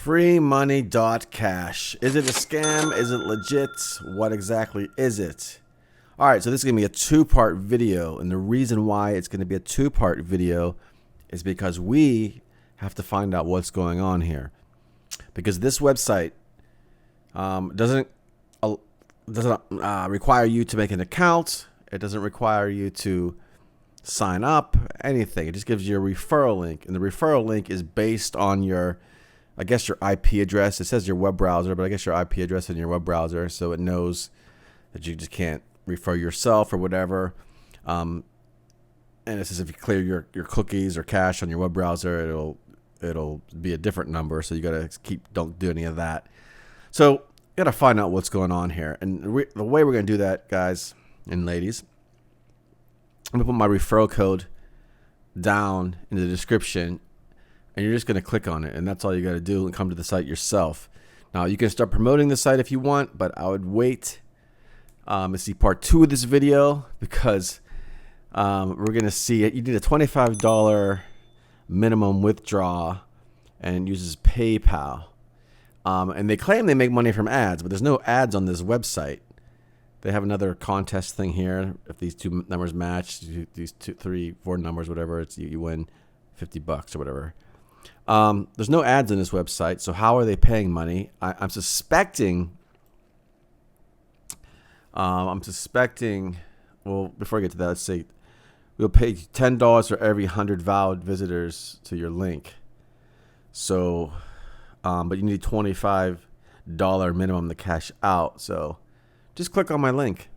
FreeMoney.Cash. Is it a scam? Is it legit? What exactly is it? Alright, so this is going to be a two-part video, and the reason why it's going to be a two-part video is because we have to find out what's going on here. Because this website doesn't require you to make an account. It doesn't require you to sign up, anything. It just gives you a referral link, and the referral link is based on your, I guess, your IP address. It says your web browser, but I guess your IP address in your web browser, so it knows that you just can't refer yourself or whatever. And it says if you clear your cookies or cache on your web browser, it'll be a different number. So you gotta don't do any of that. So you gotta find out what's going on here, and the way we're gonna do that, guys and ladies, I'm gonna put my referral code down in the description, and you're just gonna click on it, and that's all you gotta do, and come to the site yourself. Now you can start promoting the site if you want, but I would wait to see part 2 of this video, because we're gonna see it. You need a $25 minimum withdrawal, and it uses PayPal. And they claim they make money from ads, but there's no ads on this website. They have another contest thing here. If these two numbers match, these 2, 3, 4 numbers, whatever, it's you win $50 or whatever. There's no ads on this website, so how are they paying money? I'm suspecting. Well, before I get to that, let's say we'll pay $10 for every 100 valid visitors to your link. So, but you need $25 minimum to cash out. So just click on my link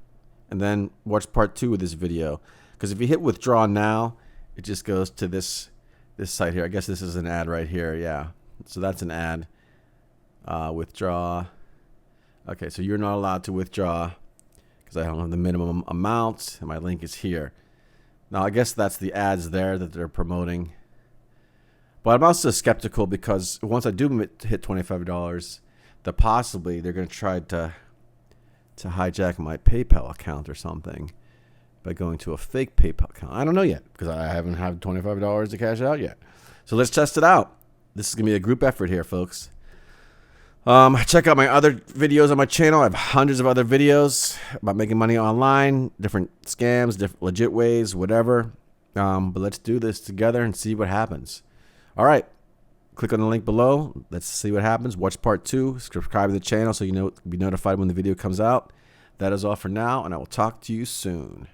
and then watch part 2 of this video. Because if you hit withdraw now, it just goes to this site here. I guess this is an ad right here. Yeah. So that's an ad. Withdraw. Okay, so you're not allowed to withdraw because I don't have the minimum amount, and my link is here. Now, I guess that's the ads there that they're promoting. But I'm also skeptical, because once I do hit $25, that possibly they're going to try to hijack my PayPal account or something by going to a fake PayPal account. I don't know yet, because I haven't had $25 to cash out yet. So let's test it out. This is going to be a group effort here, folks. Check out my other videos on my channel. I have hundreds of other videos about making money online, different scams, different legit ways, whatever. But let's do this together and see what happens. All right. Click on the link below. Let's see what happens. Watch part 2. Subscribe to the channel so you know be notified when the video comes out. That is all for now, and I will talk to you soon.